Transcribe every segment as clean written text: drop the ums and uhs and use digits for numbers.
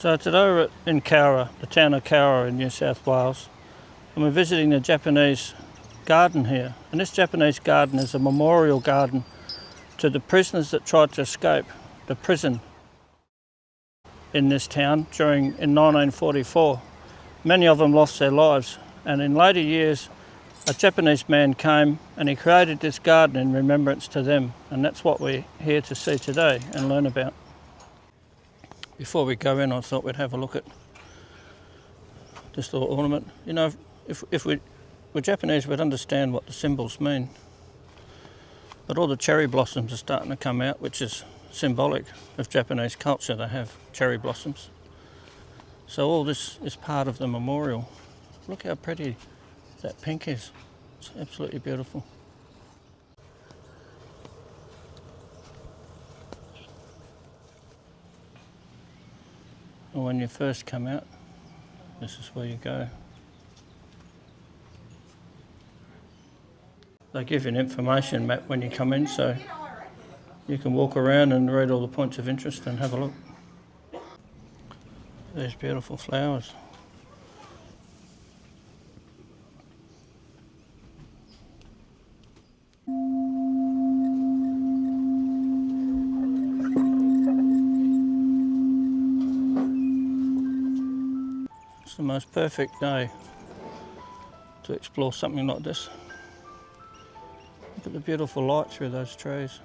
So today we're in Cowra, the town of Cowra in New South Wales, and we're visiting the Japanese garden here. And this Japanese garden is a memorial garden to the prisoners that tried to escape the prison in this town in 1944. Many of them lost their lives, and in later years a Japanese man came and he created this garden in remembrance to them, and that's what we're here to see today and learn about. Before we go in, I thought we'd have a look at this little ornament. You know, if we were Japanese, we'd understand what the symbols mean. But all the cherry blossoms are starting to come out, which is symbolic of Japanese culture. They have cherry blossoms. So all this is part of the memorial. Look how pretty that pink is. It's absolutely beautiful. And when you first come out, this is where you go. They give you an information map when you come in, so you can walk around and read all the points of interest and have a look. There's beautiful flowers. It's the most perfect day to explore something like this. Look at the beautiful light through those trees.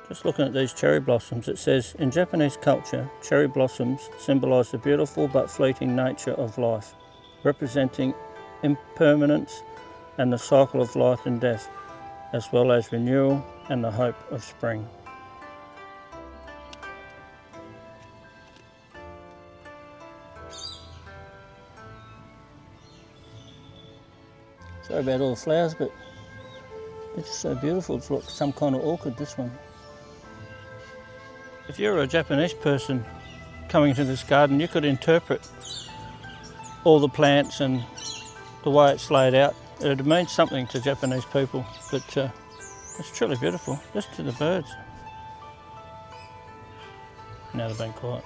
Just looking at these cherry blossoms, it says, in Japanese culture, cherry blossoms symbolise the beautiful but fleeting nature of life, representing impermanence and the cycle of life and death, as well as renewal and the hope of spring. Sorry about all the flowers, but it's just so beautiful. It's like some kind of orchid, this one. If you're a Japanese person coming into this garden, you could interpret all the plants and the way it's laid out. It means something to Japanese people, but it's truly beautiful, just to the birds. Now they've been quiet.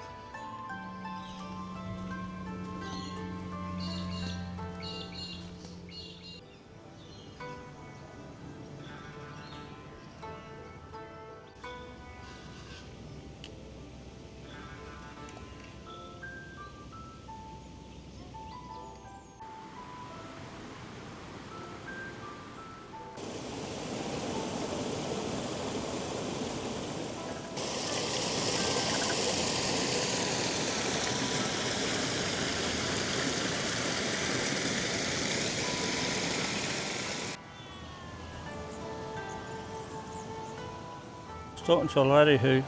Talking to a lady who,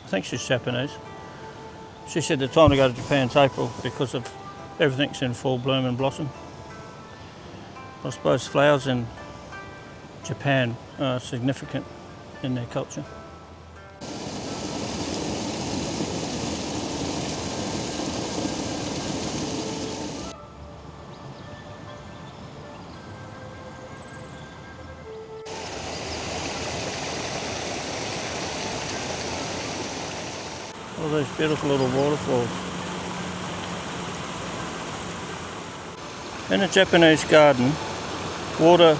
I think she's Japanese. She said the time to go to Japan's April because of everything's in full bloom and blossom. I suppose flowers in Japan are significant in their culture. All those beautiful little waterfalls. In a Japanese garden, water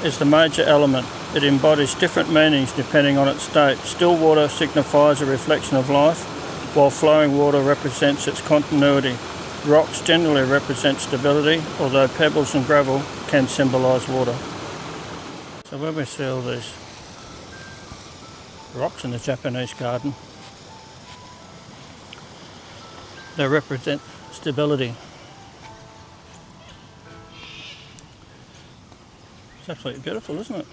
is the major element. It embodies different meanings depending on its state. Still water signifies a reflection of life, while flowing water represents its continuity. Rocks generally represent stability, although pebbles and gravel can symbolise water. So when we see all these rocks in the Japanese garden, they represent stability. It's absolutely beautiful, isn't it?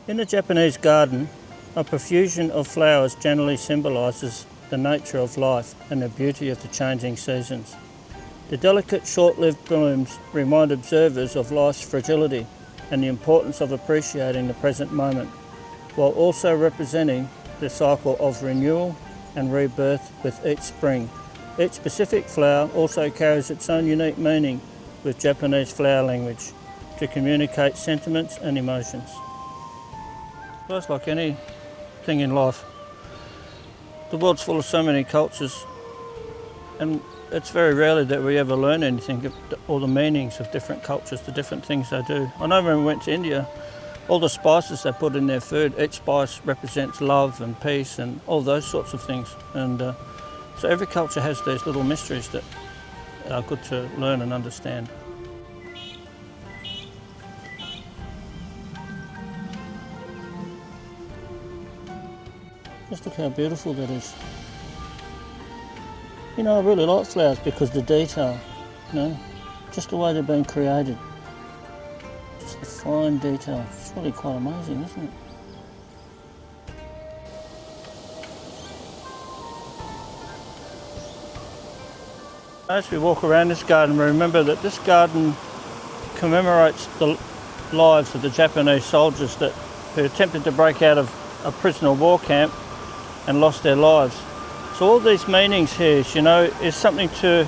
In the Japanese garden, a profusion of flowers generally symbolises the nature of life and the beauty of the changing seasons. The delicate, short-lived blooms remind observers of life's fragility and the importance of appreciating the present moment, while also representing the cycle of renewal and rebirth with each spring. Each specific flower also carries its own unique meaning with Japanese flower language to communicate sentiments and emotions. Well, it's like anything in life. The world's full of so many cultures, and it's very rarely that we ever learn anything of all the meanings of different cultures, the different things they do. I know when we went to India, all the spices they put in their food, each spice represents love and peace and all those sorts of things. And so every culture has these little mysteries that are good to learn and understand. Just look how beautiful that is. You know, I really like flowers because the detail, you know, just the way they've been created. Just the fine detail. It's really quite amazing, isn't it? As we walk around this garden, we remember that this garden commemorates the lives of the Japanese soldiers who attempted to break out of a prisoner of war camp and lost their lives. So all these meanings here, you know, is something to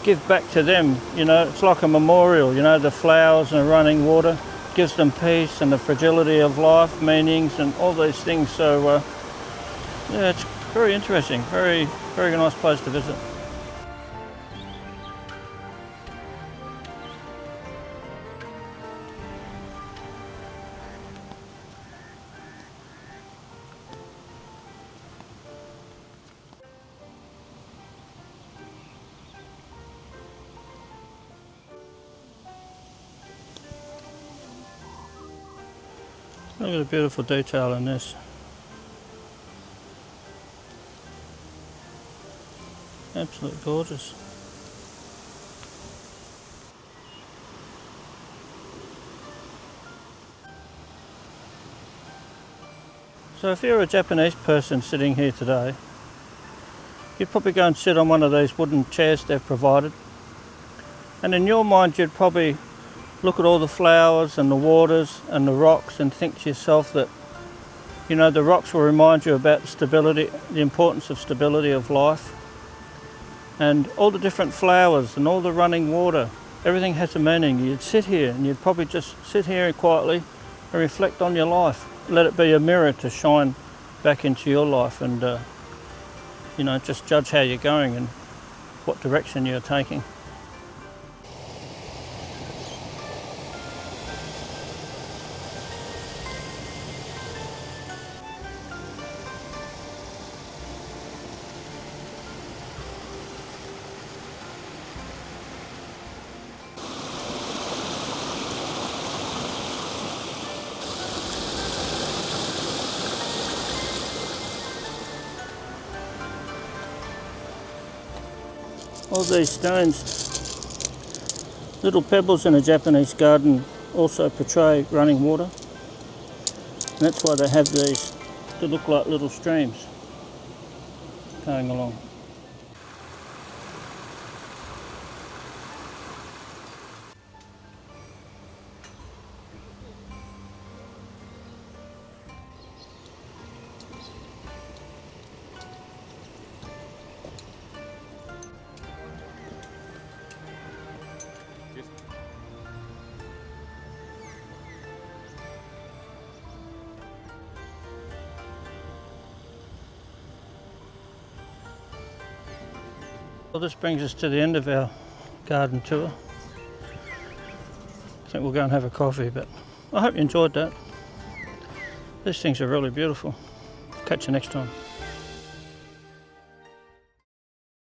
give back to them. You know, it's like a memorial, you know, the flowers and the running water gives them peace and the fragility of life, meanings and all these things. So yeah, it's very interesting, very, very nice place to visit. Look at the beautiful detail in this. Absolutely gorgeous. So if you're a Japanese person sitting here today, you'd probably go and sit on one of these wooden chairs they've provided. And in your mind you'd probably look at all the flowers and the waters and the rocks and think to yourself that, you know, the rocks will remind you about the stability, the importance of stability of life. And all the different flowers and all the running water, everything has a meaning. You'd sit here and you'd probably just sit here quietly and reflect on your life. Let it be a mirror to shine back into your life and, you know, just judge how you're going and what direction you're taking. All these stones, little pebbles in a Japanese garden, also portray running water. And that's why they have these to look like little streams going along. Well, this brings us to the end of our garden tour. I think we'll go and have a coffee, but I hope you enjoyed that. These things are really beautiful. Catch you next time.